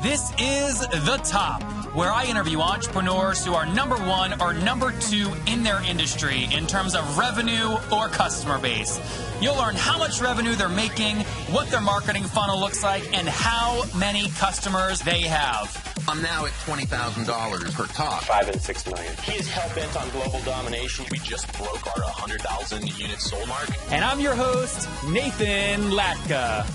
This is The Top, where I interview entrepreneurs who are number one or number two in their industry in terms of revenue or customer base. You'll learn how much revenue they're making, what their marketing funnel looks like, and how many customers they have. I'm now at $20,000 per talk. 5 and 6 million. He is hell-bent on global domination. We just broke our 100,000 unit sold mark. And I'm your host, Nathan Latka.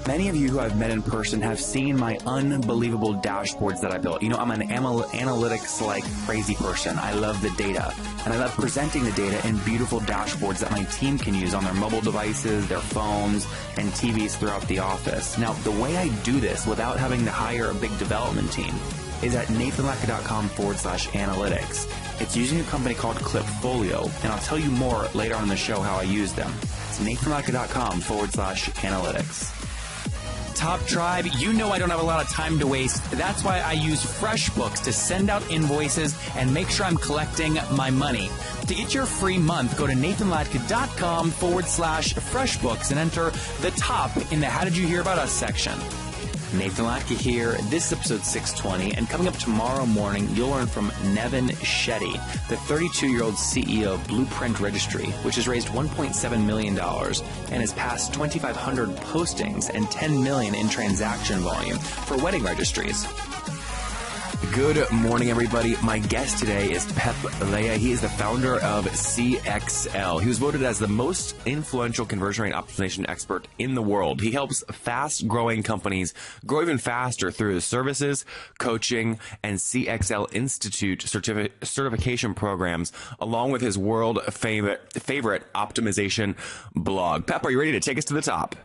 Many of you who I've met in person have seen my unbelievable dashboards that I built. You know, I'm an analytics-like crazy person. I love the data, and I love presenting the data in beautiful dashboards that my team can use on their mobile devices, their phones, and TVs throughout the office. Now, the way I do this without having to hire a big development team is at nathanlatka.com/analytics. It's using a company called Clipfolio, and I'll tell you more later on in the show how I use them. It's nathanlatka.com/analytics. Top Tribe, you know I don't have a lot of time to waste. That's why I use FreshBooks to send out invoices and make sure I'm collecting my money. To get your free month, go to nathanlatka.com/FreshBooks and enter the top in the How Did You Hear About Us section. Nathan Latka here. This is episode 620, and coming up tomorrow morning, you'll learn from Nevin Shetty, the 32-year-old CEO of Blueprint Registry, which has raised $1.7 million and has passed 2,500 postings and $10 million in transaction volume for wedding registries. Good morning, everybody. My guest today is Peep. He is the founder of CXL. He was voted as the most influential conversion rate optimization expert in the world. He helps fast-growing companies grow even faster through his services, coaching, and CXL Institute certification programs, along with his world-favorite optimization blog. Peep, are you ready to take us to the top?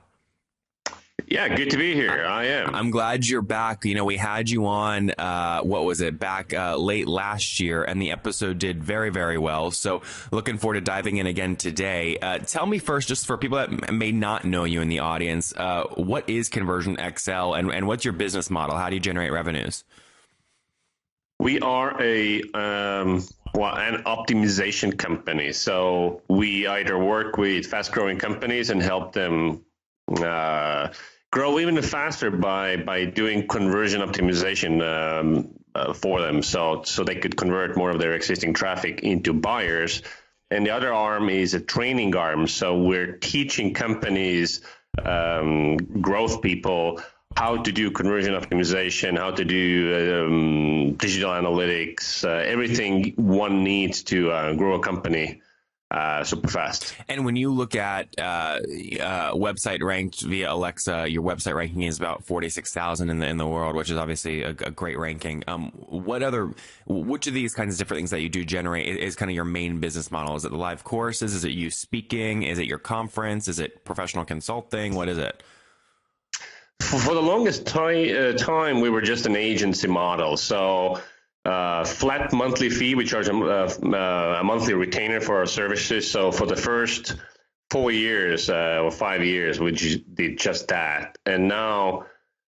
Yeah, good to be here. I am. I'm glad you're back. You know, we had you on, back late last year, and the episode did very, very well. So looking forward to diving in again today. Tell me first, just for people that may not know you in the audience, what is ConversionXL and what's your business model? How do you generate revenues? We are an optimization company. So we either work with fast-growing companies and help them grow even faster by doing conversion optimization for them, so they could convert more of their existing traffic into buyers. And the other arm is a training arm. So we're teaching companies, growth people, how to do conversion optimization, how to do digital analytics, everything one needs to grow a company super fast. And when you look at website ranked via Alexa, your website ranking is about 46,000 in the world, which is obviously a great ranking. Which of these kinds of different things that you do generate is kind of your main business model? Is it the live courses? Is it you speaking? Is it your conference? Is it professional consulting? What is it? For the longest time, we were just an agency model. So flat monthly fee, we charge a monthly retainer for our services. So for the first 4 years or 5 years, we did just that. And now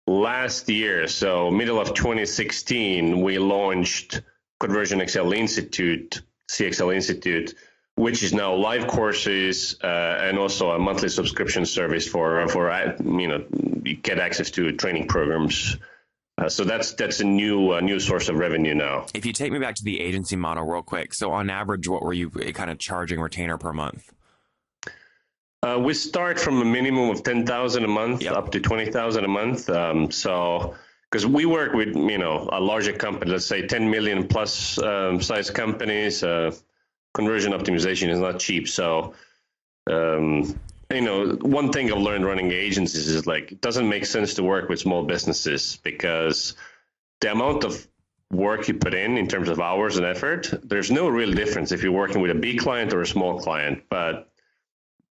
last year, so middle of 2016, we launched ConversionXL Institute, CXL Institute, which is now live courses and also a monthly subscription service for you get access to training programs. So that's a new source of revenue now. If you take me back to the agency model real quick, so on average, what were you kind of charging retainer per month? We start from a minimum of 10,000 a month up to 20,000 a month. So because we work with a larger company, let's say 10 million plus size companies, conversion optimization is not cheap. So one thing I've learned running agencies is it doesn't make sense to work with small businesses because the amount of work you put in terms of hours and effort, there's no real difference if you're working with a big client or a small client. But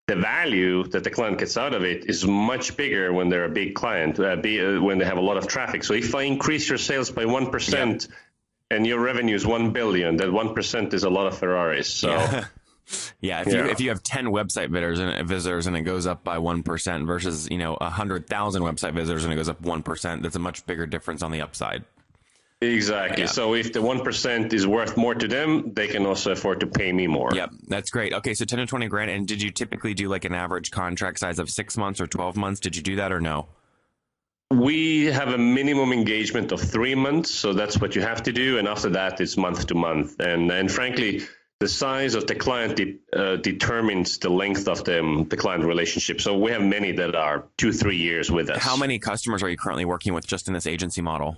the value that the client gets out of it is much bigger when they're a big client, when they have a lot of traffic. So if I increase your sales by 1% and your revenue is 1 billion, that 1% is a lot of Ferraris. So. Yeah. If you have 10 website visitors and it goes up by 1% versus 100,000 website visitors and it goes up 1%, that's a much bigger difference on the upside. Exactly. Yeah. So if the 1% is worth more to them, they can also afford to pay me more. Yep, that's great. Okay, so 10 to 20 grand. And did you typically do an average contract size of 6 months or 12 months? Did you do that or no? We have a minimum engagement of 3 months, so that's what you have to do. And after that, it's month to month. And frankly, the size of the client determines the length of the client relationship. So we have many that are 2-3 years with us. How many customers are you currently working with just in this agency model?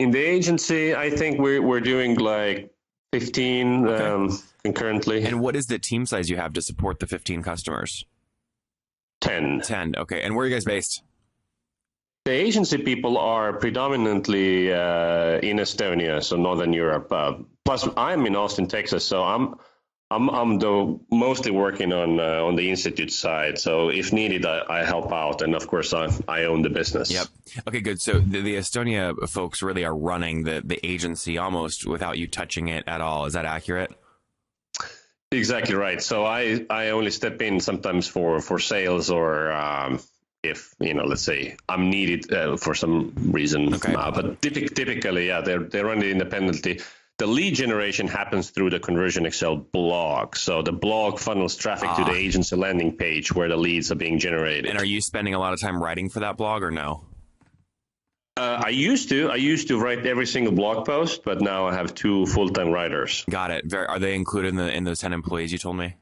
In the agency, I think we're doing like 15 concurrently. And what is the team size you have to support the 15 customers? 10. 10. Okay. And where are you guys based? The agency people are predominantly in Estonia, so Northern Europe. Plus, I'm in Austin, Texas, so I'm mostly working on the institute side. So if needed, I help out, and of course, I own the business. Yep. Okay, good. So the Estonia folks really are running the agency almost without you touching it at all. Is that accurate? Exactly right. So I only step in sometimes for sales or. If, let's say I'm needed for some reason, but typically, yeah, they run it independently. The lead generation happens through the ConversionXL blog. So the blog funnels traffic to the agency landing page where the leads are being generated. And are you spending a lot of time writing for that blog or no? I used to write every single blog post, but now I have 2 full-time writers. Got it. Are they included in those 10 employees you told me?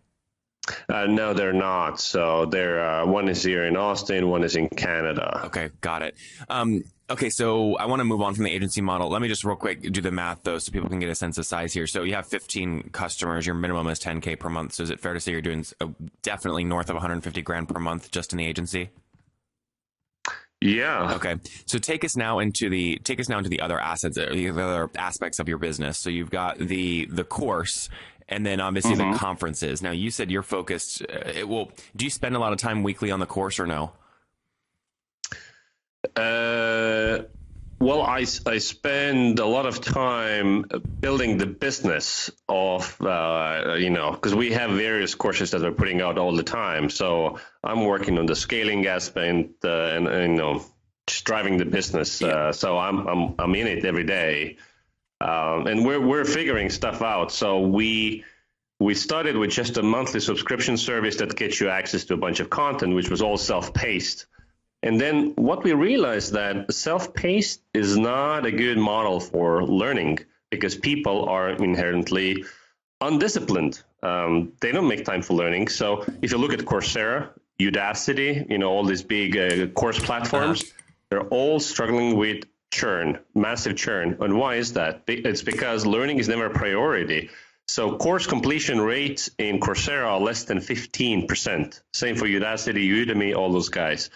No, they're not. So they're one is here in Austin, one is in Canada. Okay, got it. Okay, so I want to move on from the agency model. Let me just real quick do the math, though, so people can get a sense of size here. So you have 15 customers. Your minimum is 10K per month. So is it fair to say you're doing definitely north of 150 grand per month just in the agency? Yeah. Okay. So take us now into the other assets, the other aspects of your business. So you've got the course. And then obviously the conferences. Now you said you're focused. Do you spend a lot of time weekly on the course or no? Well, I spend a lot of time building the business of, because we have various courses that we're putting out all the time. So I'm working on the scaling aspect and just driving the business. So I'm in it every day. And we're figuring stuff out. So we started with just a monthly subscription service that gets you access to a bunch of content, which was all self-paced. And then what we realized that self-paced is not a good model for learning because people are inherently undisciplined. They don't make time for learning. So if you look at Coursera, Udacity, all these big course platforms, they're all struggling with churn, massive churn. And why is that? It's because learning is never a priority. So course completion rates in Coursera are less than 15%. Same for Udacity, Udemy, all those guys.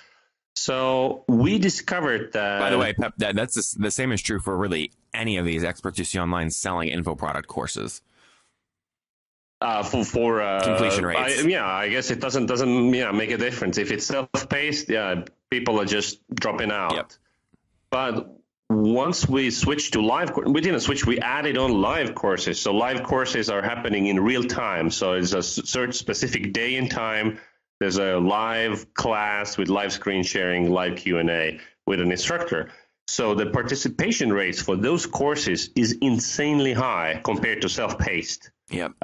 So we discovered that... By the way, Pep, that's the same is true for really any of these experts you see online selling info product courses. For completion rates. I guess it doesn't make a difference. If it's self-paced, people are just dropping out. Yep. But once we switched to live, we didn't switch, we added on live courses. So live courses are happening in real time. So it's a certain specific day and time. There's a live class with live screen sharing, live Q&A with an instructor. So the participation rates for those courses is insanely high compared to self-paced. Yep.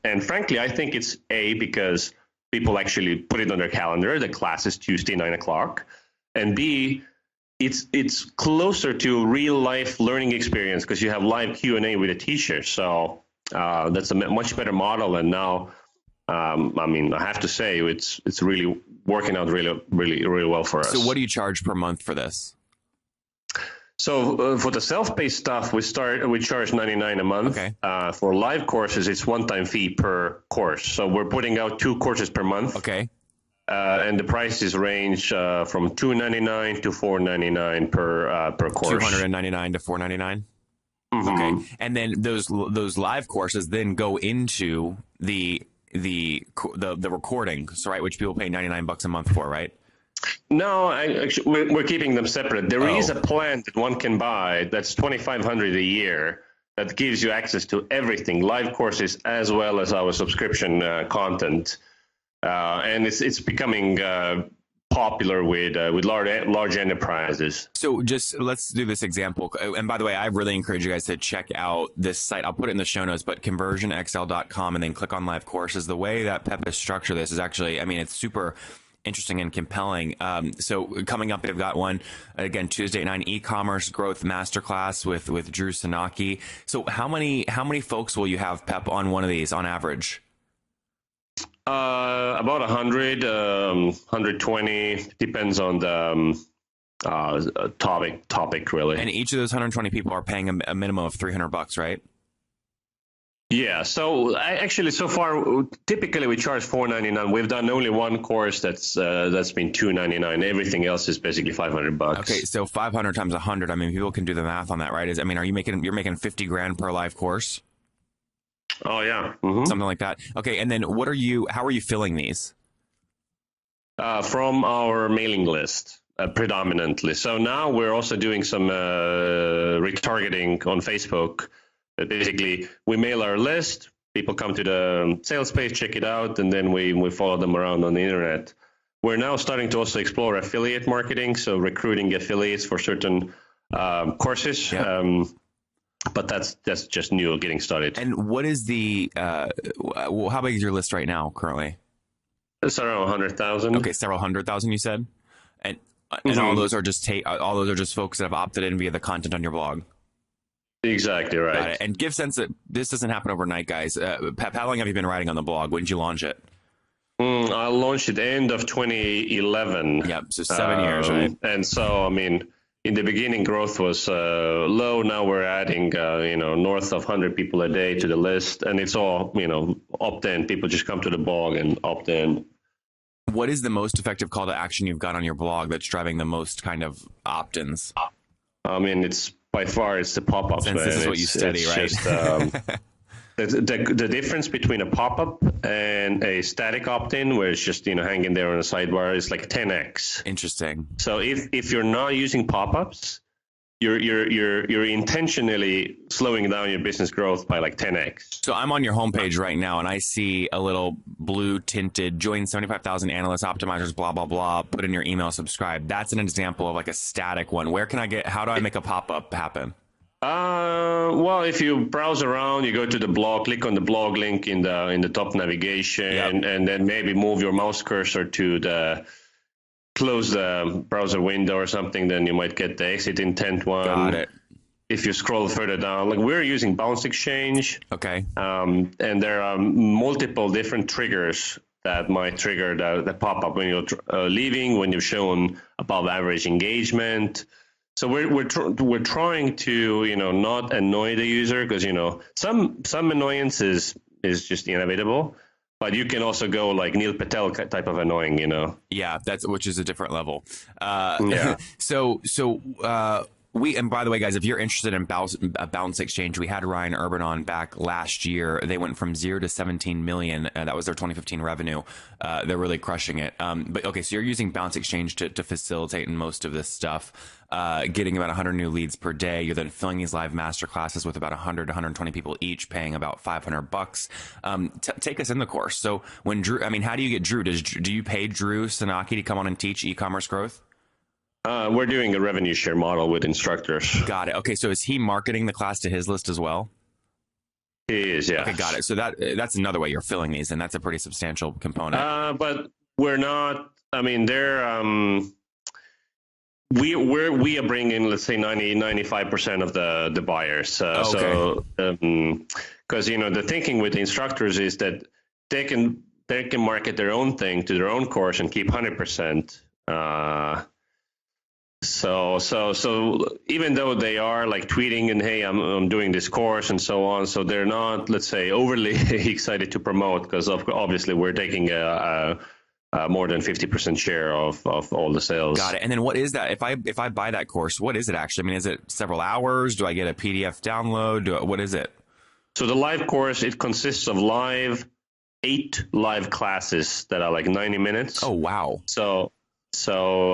And frankly, I think it's because people actually put it on their calendar. The class is Tuesday, 9 o'clock. And B, it's closer to real life learning experience because you have live Q&A with a teacher. So that's a much better model. And now, I have to say it's really working out really well for us. So what do you charge per month for this? So for the self-paced stuff, we charge $99 a month. Okay. For live courses, it's one-time fee per course. So we're putting out 2 courses per month. Okay. And the prices range from $299 to $499 per course. $299 to $499. Mm-hmm. Okay. And then those live courses then go into the recording, so right, which people pay $99 a month for, right? No, actually, we're keeping them separate. There is a plan that one can buy that's $2,500 a year that gives you access to everything, live courses as well as our subscription content, and it's becoming popular with large enterprises. So just let's do this example. And by the way, I really encourage you guys to check out this site. I'll put it in the show notes, but conversionxl.com and then click on live courses. The way that Pep has structured this is actually, it's super interesting and compelling. So coming up, they've got one again Tuesday at 9, e-commerce growth masterclass with Drew Sanaki. So how many folks will you have, Pep, on one of these on average? About 100, 120, depends on the topic really. And each of those 120 people are paying a minimum of $300, right? Yeah. So actually, so far, typically we charge $499. We've done only one course that's been $299. Everything else is basically $500. Okay, so 500 times 100. I mean, people can do the math on that, right? Are you making $50 grand per live course? Oh yeah, something like that. Okay, and then how are you filling these? From our mailing list. Predominantly. So now we're also doing some retargeting on Facebook. Basically, we mail our list, people come to the sales page, check it out, and then we follow them around on the internet. We're now starting to also explore affiliate marketing, so recruiting affiliates for certain courses. Yeah. But that's just new, getting started. And what is the, how big is your list right now currently? It's around 100,000. Okay, several 100,000 you said? And all those are just folks that have opted in via the content on your blog. Exactly right. Got it. And give sense that this doesn't happen overnight, guys. Pep, how long have you been writing on the blog? When did you launch it? I launched it end of 2011. Yep, so 7 years, right? And so, I mean, in the beginning, growth was low. Now we're adding, north of 100 people a day to the list, and it's all, opt-in. People just come to the blog and opt in. What is the most effective call to action you've got on your blog that's driving the most kind of opt-ins? I mean, it's by far the pop-ups. Since this is what you study, right? Just, the difference between a pop-up and a static opt-in, where it's just hanging there on the sidebar, is like 10x. Interesting. So if you're not using pop-ups, you're intentionally slowing down your business growth by like 10x. So I'm on your homepage right now, and I see a little blue tinted join 75,000 analysts, optimizers, blah blah blah. Put in your email, subscribe. That's an example of like a static one. How do I make a pop-up happen? Well, if you browse around, you go to the blog, click on the blog link in the top navigation, yep. And then maybe move your mouse cursor to close the browser window or something, then you might get the exit intent one. Got it. If you scroll further down, like we're using Bounce Exchange. Okay. And there are multiple different triggers that might trigger the pop-up when you're leaving, when you've shown above average engagement. So we're trying to not annoy the user, because some annoyance is just inevitable, but you can also go like Neil Patel type of annoying, Yeah, which is a different level. Yeah. And by the way, guys, if you're interested in Bounce Exchange, we had Ryan Urban on back last year. They went from 0 to 17 million. That was their 2015 revenue. They're really crushing it. But okay, so you're using Bounce Exchange to facilitate most of this stuff, getting about 100 new leads per day. You're then filling these live masterclasses with about 100 to 120 people each, paying about $500. Take us in the course. So when Drew, how do you get Drew? Do you pay Drew Sanaki to come on and teach e-commerce growth? We're doing a revenue share model with instructors. Got it. Okay, so is he marketing the class to his list as well? He is, yeah. Okay, got it. So that's another way you're filling these, and that's a pretty substantial component. But we're not. They're we are bringing, let's say, 95% of the buyers. Okay. So because the thinking with the instructors is that they can market their own thing to their own course and keep 100%. So even though they are like tweeting and, hey, I'm doing this course and so on, so they're not, let's say, overly excited to promote, because obviously we're taking a more than 50% share of all the sales. Got it. And then what is that? If I buy that course, what is it actually? Is it several hours? Do I get a PDF download? What is it? So the live course, it consists of 8 live classes that are like 90 minutes. Oh, wow. So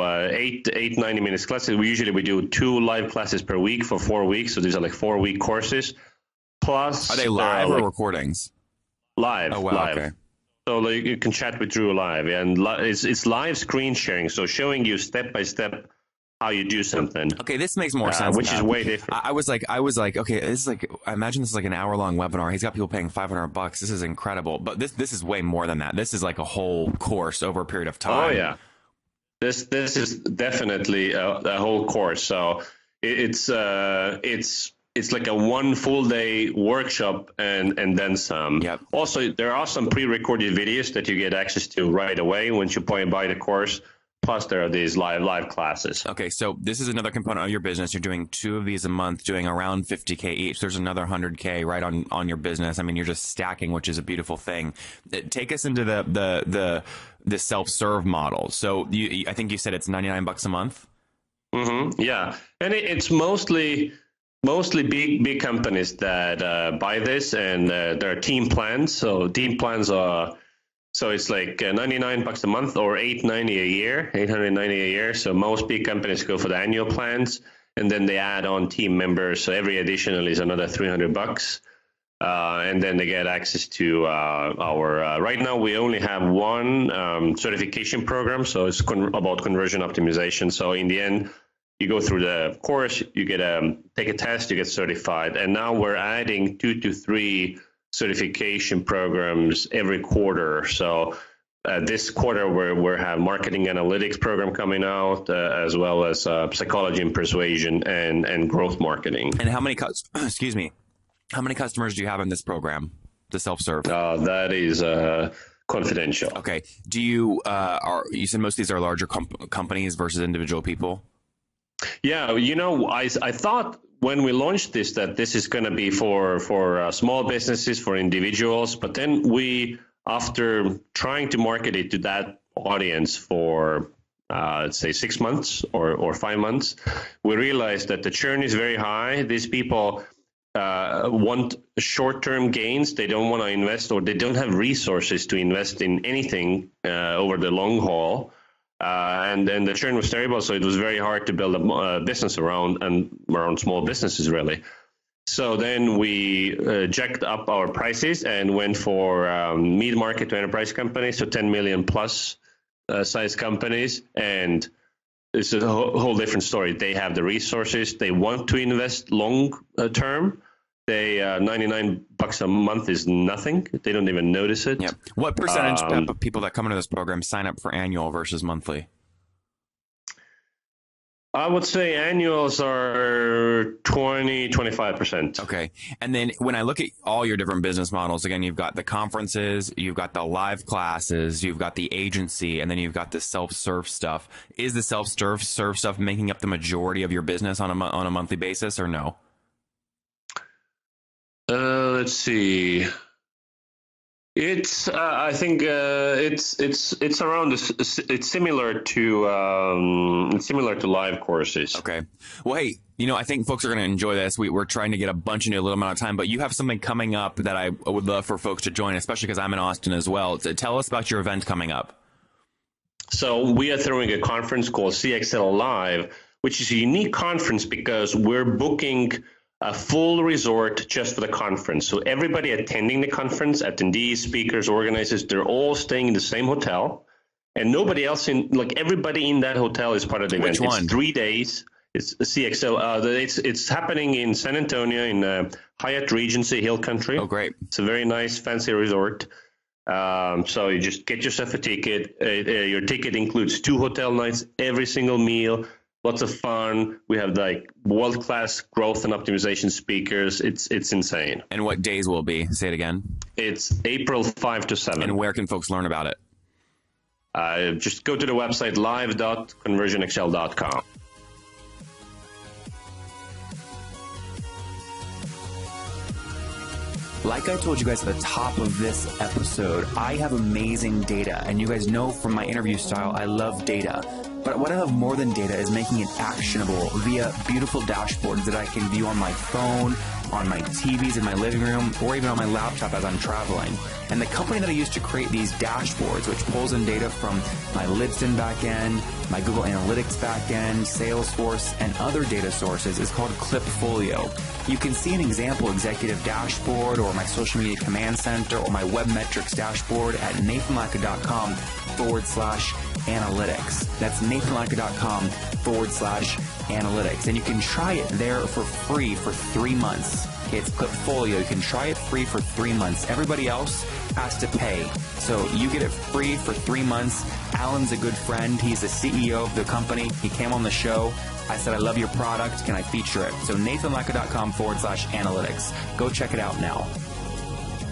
8 90 minutes classes. We do 2 live classes per week for 4 weeks. So these are like 4-week courses. Plus, are they live or recordings? Live. Oh, wow. Live. Okay. So you can chat with Drew live, and it's live screen sharing. So showing you step by step how you do something. Okay, this makes more sense. Which is way different. I was like, okay, this is like, I imagine this is like an hour-long webinar. He's got people paying $500. This is incredible. But this is way more than that. This is like a whole course over a period of time. Oh yeah, this is definitely a whole course. So it's like a one full day workshop and then some. Yep. Also, there are some pre-recorded videos that you get access to right away once you buy the course. Plus, there are these live classes. Okay, so this is another component of your business. You're doing 2 of these a month, doing around $50K each. There's another $100K right on your business. I mean, you're just stacking, which is a beautiful thing. Take us into the self-serve model. So I think you said it's $99 a month. Mm-hmm. Yeah, and it's mostly big companies that buy this, and there are team plans. So team plans are. So it's like $99 a month or $890 a year. So most big companies go for the annual plans, and then they add on team members. So every additional is another $300, and then they get access to our. Right now, we only have one certification program, so it's about conversion optimization. So in the end, you go through the course, you get take a test, you get certified, and now we're adding 2 to 3 certification programs every quarter. So this quarter we have marketing analytics program coming out, as well as psychology and persuasion and growth marketing. And how many how many customers do you have in this program, the self-serve? That is confidential. Okay. Do you you said most of these are larger companies versus individual people? Yeah, I thought when we launched this that this is going to be for small businesses, for individuals, but then after trying to market it to that audience for let's say 6 months or 5 months, we realized that the churn is very high. These people want short-term gains. They don't want to invest, or they don't have resources to invest in anything over the long haul. And then the churn was terrible, so it was very hard to build a business around small businesses, really. So then we jacked up our prices and went for mid-market to enterprise companies, so 10 million plus size companies. And it's a whole different story. They have the resources. They want to invest long term. They $99 a month is nothing. They don't even notice it. Yeah. What percentage of people that come into this program sign up for annual versus monthly? I would say annuals are 25%. Okay. And then when I look at all your different business models, again, you've got the conferences, you've got the live classes, you've got the agency, and then you've got the self-serve stuff. Is the self-serve stuff making up the majority of your business on a monthly basis, or no? Let's see. It's I think it's around this. It's similar to live courses. Okay. Well, hey, I think folks are going to enjoy this. We're trying to get a bunch into a little amount of time, but you have something coming up that I would love for folks to join, especially because I'm in Austin as well. So tell us about your event coming up. So we are throwing a conference called CXL Live, which is a unique conference because we're booking a full resort just for the conference. So everybody attending the conference, attendees, speakers, organizers, they're all staying in the same hotel, and nobody else everybody in that hotel is part of the event. Which one? It's 3 days. It's CXL. It's happening in San Antonio in Hyatt Regency Hill Country. Oh, great. It's a very nice, fancy resort. So you just get yourself a ticket. Your ticket includes 2 hotel nights, every single meal, lots of fun. We have world-class growth and optimization speakers. It's insane. And what days will it be? Say it again. It's April 5 to 7. And where can folks learn about it? Just go to the website live.conversionxl.com. Like I told you guys at the top of this episode, I have amazing data, and you guys know from my interview style, I love data. But what I love more than data is making it actionable via beautiful dashboards that I can view on my phone, on my TVs in my living room, or even on my laptop as I'm traveling. And the company that I use to create these dashboards, which pulls in data from my Libsyn backend, my Google Analytics backend, Salesforce, and other data sources, is called Clipfolio. You can see an example executive dashboard, or my social media command center, or my web metrics dashboard at nathanlatka.com/ analytics. That's nathanlatka.com/analytics. And you can try it there for free for 3 months. Okay, it's Clipfolio. You can try it free for 3 months. Everybody else has to pay. So you get it free for 3 months. Alan's a good friend. He's the CEO of the company. He came on the show. I said, I love your product. Can I feature it? So nathanlatka.com/analytics. Go check it out now.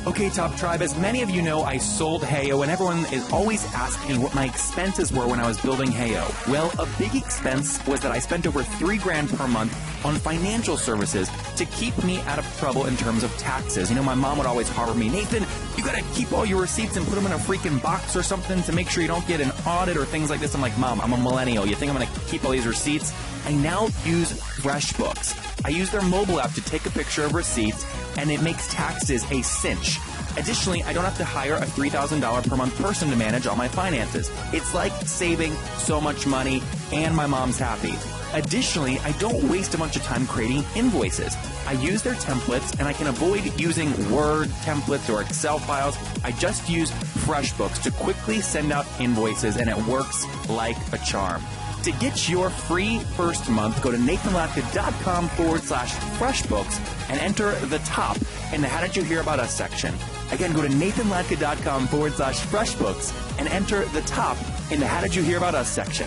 Okay, Top Tribe, as many of you know, I sold Heyo, and everyone is always asking me what my expenses were when I was building Heyo. Well, a big expense was that I spent over $3,000 per month on financial services to keep me out of trouble in terms of taxes. You know, my mom would always harbor me, Nathan, you gotta keep all your receipts and put them in a freaking box or something to make sure you don't get an audit or things like this. I'm like, Mom, I'm a millennial. You think I'm gonna keep all these receipts? I now use FreshBooks. I use their mobile app to take a picture of receipts, and it makes taxes a cinch. Additionally, I don't have to hire a $3,000 per month person to manage all my finances. It's like saving so much money, and my mom's happy. Additionally, I don't waste a bunch of time creating invoices. I use their templates, and I can avoid using Word templates or Excel files. I just use FreshBooks to quickly send out invoices, and it works like a charm. To get your free first month, go to nathanlatka.com/FreshBooks and enter the top in the How Did You Hear About Us section. Again, go to nathanlatka.com/FreshBooks and enter the top in the How Did You Hear About Us section.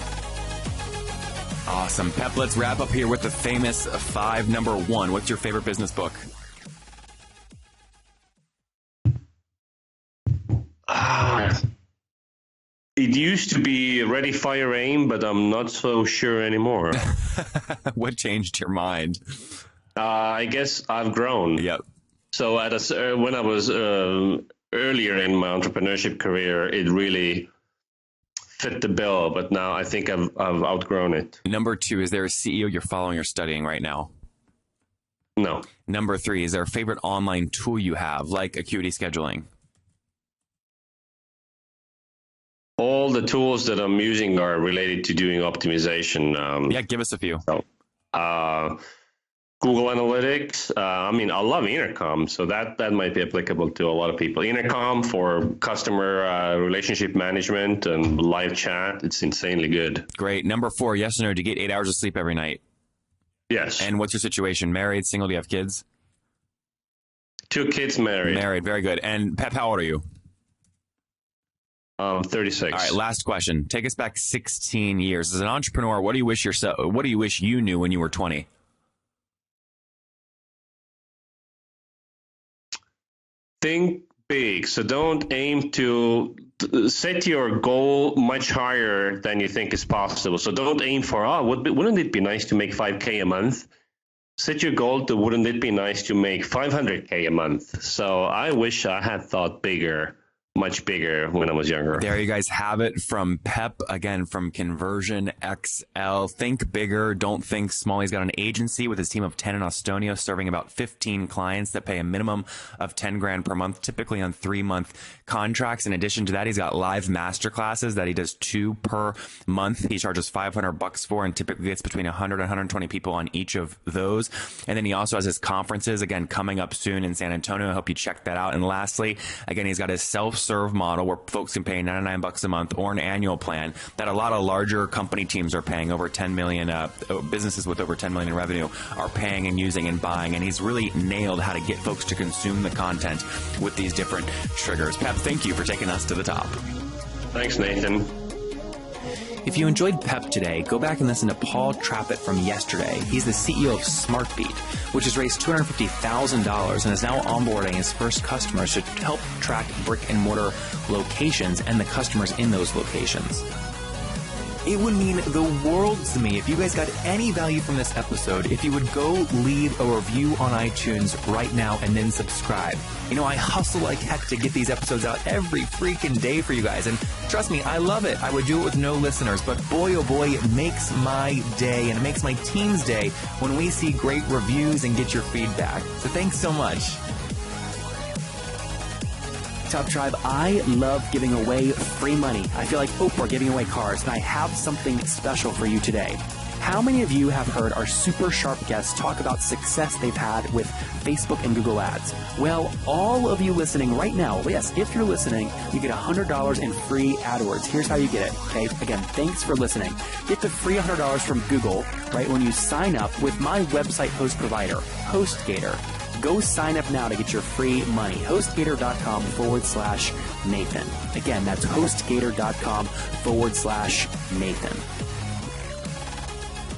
Awesome. Pep, let's wrap up here with the famous 5. Number 1, what's your favorite business book? It used to be Ready, Fire, Aim, but I'm not so sure anymore. What changed your mind? I guess I've grown. Yep. So when I was earlier in my entrepreneurship career, it really fit the bill, but now I think I've outgrown it. Number 2, is there a CEO you're following or studying right now? No. Number 3, is there a favorite online tool you have, like Acuity Scheduling? All the tools that I'm using are related to doing optimization. Yeah, give us a few. Google Analytics. I love Intercom, so that might be applicable to a lot of people. Intercom for customer relationship management and live chat. It's insanely good. Great. Number 4, yes or no, do you get 8 hours of sleep every night? Yes. And what's your situation? Married, single, do you have kids? 2 kids, married. Married, very good. And Pep, how old are you? 36. All right, last question. Take us back 16 years. As an entrepreneur, what do you wish you knew when you were 20? Think big. So don't aim to set your goal much higher than you think is possible. So don't aim for, wouldn't it be nice to make $5,000 a month? Set your goal to, wouldn't it be nice to make $500,000 a month? So I wish I had thought bigger. Much bigger when I was younger. There you guys have it from Pep, again, from ConversionXL. Think bigger, don't think small. He's got an agency with his team of 10 in Estonia, serving about 15 clients that pay a minimum of $10,000 per month, typically on 3-month contracts. In addition to that, he's got live masterclasses that he does 2 per month. He charges $500 for, and typically gets between 100 and 120 people on each of those. And then he also has his conferences, again, coming up soon in San Antonio. I hope you check that out. And lastly, again, he's got his self-serve model where folks can pay $99 a month or an annual plan that a lot of larger company teams are paying. Over 10 million businesses with over 10 million in revenue are paying and using and buying. And he's really nailed how to get folks to consume the content with these different triggers. Pep, thank you for taking us to the top. Thanks, Nathan. If you enjoyed Pep today, go back and listen to Paul Trappett from yesterday. He's the CEO of SmartBeat, which has raised $250,000 and is now onboarding his first customers to help track brick-and-mortar locations and the customers in those locations. It would mean the world to me if you guys got any value from this episode, if you would go leave a review on iTunes right now and then subscribe. You know, I hustle like heck to get these episodes out every freaking day for you guys, and trust me, I love it. I would do it with no listeners, but boy, oh boy, it makes my day, and it makes my team's day when we see great reviews and get your feedback. So thanks so much. Top Tribe, I love giving away free money. I feel like Oprah giving away cars, and I have something special for you today. How many of you have heard our super sharp guests talk about success they've had with Facebook and Google Ads? Well, all of you listening right now, yes, if you're listening, you get $100 in free AdWords. Here's how you get it, okay? Again, thanks for listening. Get the free $100 from Google, right, when you sign up with my website host provider, HostGator. Go sign up now to get your free money. HostGator.com/Nathan. Again, that's HostGator.com/Nathan.